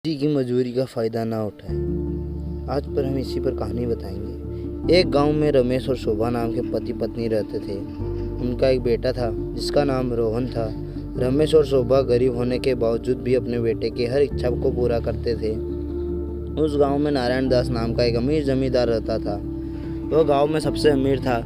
किसी की मजबूरी का फ़ायदा ना उठाएं। आज पर हम इसी पर कहानी बताएंगे। एक गांव में रमेश और शोभा नाम के पति पत्नी रहते थे। उनका एक बेटा था जिसका नाम रोहन था। रमेश और शोभा गरीब होने के बावजूद भी अपने बेटे की हर इच्छा को पूरा करते थे। उस गांव में नारायण दास नाम का एक अमीर जमींदार रहता था। वह गांव में सबसे अमीर था,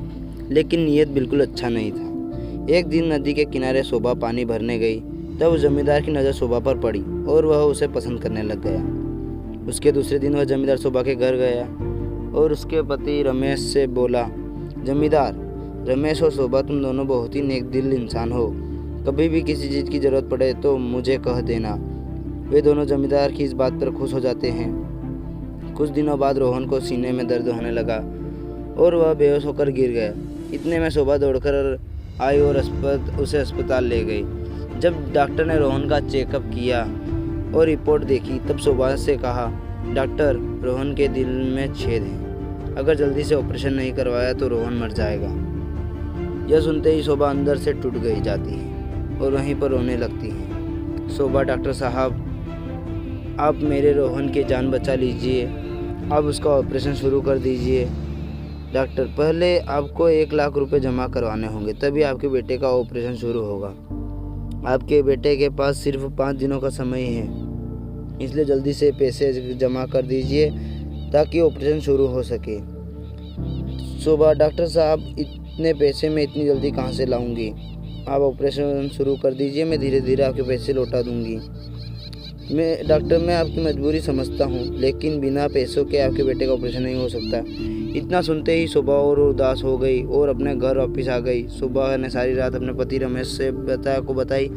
लेकिन नीयत बिल्कुल अच्छा नहीं था। एक दिन नदी के किनारे शोभा पानी भरने गई, तब उस जमींदार की नज़र शोभा पर पड़ी और वह उसे पसंद करने लग गया। उसके दूसरे दिन वह जमींदार शोभा के घर गया और उसके पति रमेश से बोला, जमींदार, रमेश और शोभा तुम दोनों बहुत ही नेक दिल इंसान हो। कभी भी किसी चीज़ की ज़रूरत पड़े तो मुझे कह देना। वे दोनों जमींदार की इस बात पर खुश हो जाते हैं। कुछ दिनों बाद रोहन को सीने में दर्द होने लगा और वह बेहोश होकर गिर गया। इतने में शोभा दौड़कर आई और उसे अस्पताल ले गई। जब डॉक्टर ने रोहन का चेकअप किया और रिपोर्ट देखी, तब शोभा से कहा, डॉक्टर, रोहन के दिल में छेद है। अगर जल्दी से ऑपरेशन नहीं करवाया तो रोहन मर जाएगा। यह सुनते ही शोभा अंदर से टूट गई जाती है और वहीं पर रोने लगती है। शोभा, डॉक्टर साहब, आप मेरे रोहन की जान बचा लीजिए। आप उसका ऑपरेशन शुरू कर दीजिए। डॉक्टर, पहले आपको 1 लाख रुपए जमा करवाने होंगे, तभी आपके बेटे का ऑपरेशन शुरू होगा। आपके बेटे के पास सिर्फ 5 दिनों का समय है, इसलिए जल्दी से पैसे जमा कर दीजिए ताकि ऑपरेशन शुरू हो सके। शोभा, डॉक्टर साहब, इतने पैसे मैं इतनी जल्दी कहाँ से लाऊंगी? आप ऑपरेशन शुरू कर दीजिए, मैं धीरे धीरे आपके पैसे लौटा दूंगी। डॉक्टर, मैं आपकी मजबूरी समझता हूँ, लेकिन बिना पैसों के आपके बेटे का ऑपरेशन नहीं हो सकता। इतना सुनते ही शोभा और उदास हो गई और अपने घर वापस आ गई। शोभा ने सारी रात अपने पति रमेश से बताई,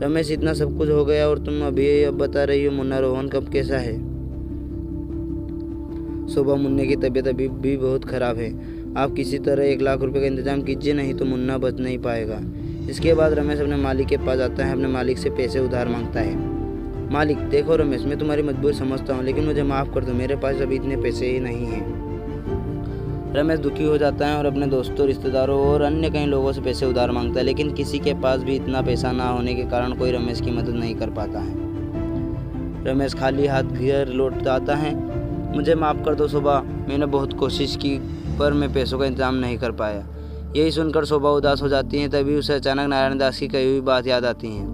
रमेश, इतना सब कुछ हो गया और तुम अब बता रही हो मुन्ना रोहन कब कैसा है? शोभा, मुन्ने की तबीयत अभी भी बहुत खराब है। आप किसी तरह 1 लाख रुपए का इंतजाम कीजिए, नहीं तो मुन्ना बच नहीं पाएगा। इसके बाद रमेश अपने मालिक के पास आता है, अपने मालिक से पैसे उधार मांगता है। मालिक, देखो रमेश, मैं तुम्हारी मजबूरी समझता हूँ, लेकिन मुझे माफ़ कर दो, मेरे पास अभी इतने पैसे ही नहीं हैं। रमेश दुखी हो जाता है और अपने दोस्तों, रिश्तेदारों और अन्य कई लोगों से पैसे उधार मांगता है, लेकिन किसी के पास भी इतना पैसा ना होने के कारण कोई रमेश की मदद नहीं कर पाता है। रमेश खाली हाथ घर लौट आता है। मुझे माफ़ कर दो शोभा, मैंने बहुत कोशिश की पर मैं पैसों का इंतजाम नहीं कर पाया। यही सुनकर शोभा उदास हो जाती है। तभी उसे अचानक नारायण दास की कही हुई बात याद आती है।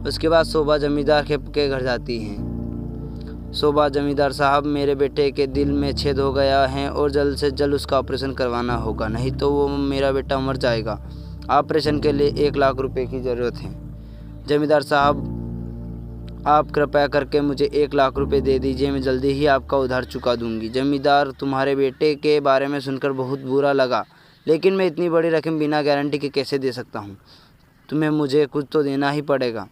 उसके बाद शोभा जमींदार के घर जाती है। शोभा, जमींदार साहब, मेरे बेटे के दिल में छेद हो गया है और जल्द से जल्द उसका ऑपरेशन करवाना होगा, नहीं तो वो मेरा बेटा मर जाएगा। ऑपरेशन के लिए 1 लाख रुपए की ज़रूरत है। जमींदार साहब, आप कृपया करके मुझे 1 लाख रुपए दे दीजिए, मैं जल्दी ही आपका उधार चुका दूंगी। जमींदार, तुम्हारे बेटे के बारे में सुनकर बहुत बुरा लगा, लेकिन मैं इतनी बड़ी रकम बिना गारंटी के कैसे दे सकता हूँ? तुम्हें मुझे कुछ तो देना ही पड़ेगा।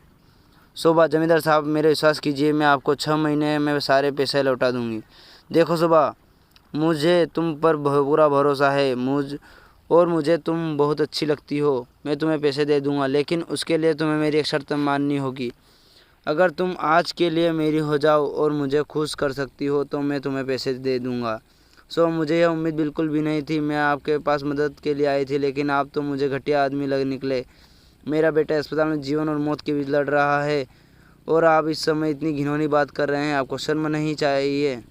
शोभा, जमींदार साहब, मेरे विश्वास कीजिए, मैं आपको 6 महीने में सारे पैसे लौटा दूंगी। देखो शोभा, मुझे तुम पर पूरा भरोसा है, मुझे तुम बहुत अच्छी लगती हो। मैं तुम्हें पैसे दे दूंगा, लेकिन उसके लिए तुम्हें मेरी एक शर्त माननी होगी। अगर तुम आज के लिए मेरी हो जाओ और मुझे खुश कर सकती हो तो मैं तुम्हें पैसे दे दूंगा। मुझे यह उम्मीद बिल्कुल भी नहीं थी। मैं आपके पास मदद के लिए आई थी, लेकिन आप तो मुझे घटिया आदमी लग निकले। मेरा बेटा अस्पताल में जीवन और मौत के बीच लड़ रहा है और आप इस समय इतनी घिनौनी बात कर रहे हैं। आपको शर्म नहीं चाहिए?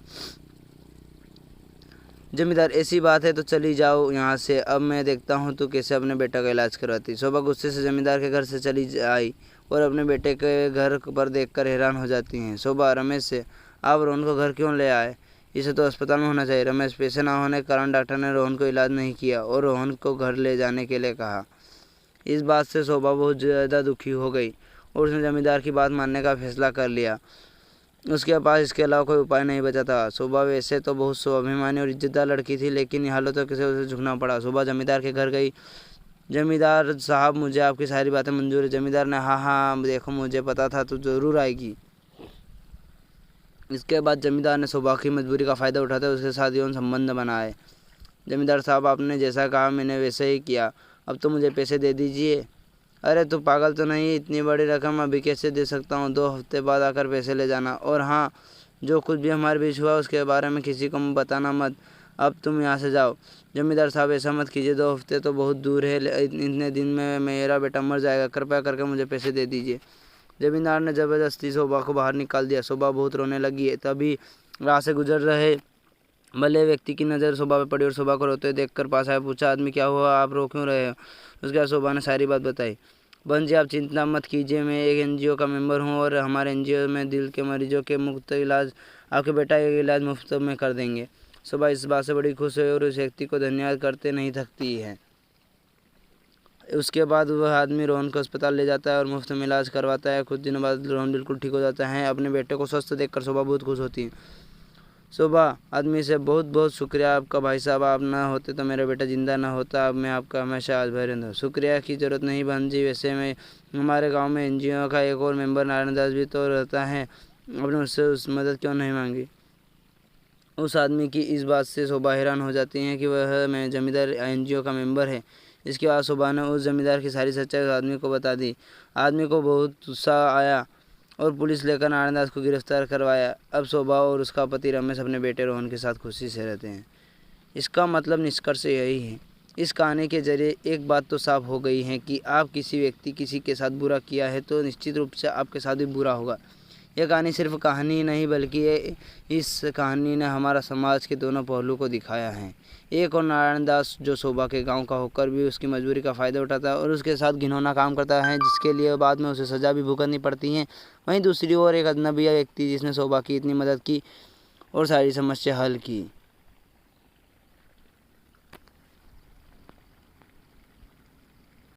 जमींदार, ऐसी बात है तो चली जाओ यहाँ से, अब मैं देखता हूँ तो कैसे अपने बेटा का इलाज करवाती। शोभा गुस्से से जमींदार के घर से चली आई और अपने बेटे के घर पर देखकर हैरान हो जाती हैं। शोभा रमेश से, आप रोहन को घर क्यों ले आए? इसे तो अस्पताल में होना चाहिए। रमेश, पैसे ना होने के कारण डॉक्टर ने रोहन को इलाज नहीं किया और रोहन को घर ले जाने के लिए कहा। इस बात से शोभा बहुत ज़्यादा दुखी हो गई और उसने जमींदार की बात मानने का फैसला कर लिया। उसके पास इसके अलावा कोई उपाय नहीं बचा था। शोभा वैसे तो बहुत स्वाभिमानी और इज्जतदार लड़की थी, लेकिन हालातों से उसे झुकना पड़ा। शोभा जमींदार के घर गई। जमींदार साहब, मुझे आपकी सारी बातें मंजूर है। जमींदार ने, हाँ हाँ, देखो मुझे पता था तो ज़रूर आएगी। इसके बाद जमींदार ने शोभा की मजबूरी का फ़ायदा उठाते उसके साथ यौन संबंध बनाए। जमींदार साहब, आपने जैसा कहा मैंने वैसे ही किया, अब तो मुझे पैसे दे दीजिए। अरे तू पागल तो नहीं, इतनी बड़ी रकम अभी कैसे दे सकता हूँ? 2 हफ्ते बाद आकर पैसे ले जाना। और हाँ, जो कुछ भी हमारे बीच हुआ उसके बारे में किसी को बताना मत। अब तुम यहाँ से जाओ। जमींदार साहब, ऐसा मत कीजिए, 2 हफ्ते तो बहुत दूर है, इतने दिन में मेरा बेटा मर जाएगा। कृपया करके मुझे पैसे दे दीजिए। जमींदार ने ज़बरदस्ती शोभा को बाहर निकाल दिया। शोभा बहुत रोने लगी। तभी राह से गुजर रहे भले व्यक्ति की नज़र शोभा पर पड़ी और शोभा को रोते देखकर पास आया। पूछा, आदमी क्या हुआ, आप रो क्यों रहे हो? उसके बाद शोभा ने सारी बात बताई। बहन जी, आप चिंता मत कीजिए, मैं एक एनजीओ का मेंबर हूँ और हमारे एनजीओ में दिल के मरीजों के मुफ्त इलाज, आपके बेटा का इलाज मुफ्त में कर देंगे। शोभा इस बात से बड़ी खुश हुई और उस व्यक्ति को धन्यवाद करते नहीं थकती है। उसके बाद वह आदमी रोहन को अस्पताल ले जाता है और मुफ्त में इलाज करवाता है। कुछ दिनों बाद रोहन बिल्कुल ठीक हो जाता है। अपने बेटे को स्वस्थ देखकर शोभा बहुत खुश होती है। शोभा आदमी से, बहुत बहुत शुक्रिया आपका भाई साहब, आप ना होते तो मेरा बेटा ज़िंदा ना होता। अब मैं आपका हमेशा आभारी हूँ। शुक्रिया की ज़रूरत नहीं बहन जी, वैसे मैं हमारे गांव में एनजीओ का एक और मेंबर नारायण दास भी तो रहता है, आपने उससे उस मदद क्यों नहीं मांगी? उस आदमी की इस बात से शोभा हैरान हो जाती है कि वह मैं जमींदार एनजीओ का मेंबर है। इसके बाद शोभा ने उस जमींदार की सारी सच्चाई उस आदमी को बता दी। आदमी को बहुत गुस्सा आया और पुलिस लेकर नारायण दास को गिरफ्तार करवाया। अब शोभा और उसका पति रमेश अपने बेटे रोहन के साथ खुशी से रहते हैं। इसका मतलब निष्कर्ष यही है, इस कहानी के जरिए एक बात तो साफ हो गई है कि आप किसी व्यक्ति किसी के साथ बुरा किया है तो निश्चित रूप से आपके साथ भी बुरा होगा। यह कहानी सिर्फ कहानी नहीं बल्कि इस कहानी ने हमारा समाज के दोनों पहलू को दिखाया है। एक और नारायण दास जो शोभा के गांव का होकर भी उसकी मजबूरी का फ़ायदा उठाता है और उसके साथ घिनौना काम करता है जिसके लिए बाद में उसे सज़ा भी भुगतनी पड़ती है। वहीं दूसरी ओर एक अजनबी व्यक्ति जिसने शोभा की इतनी मदद की और सारी समस्या हल की।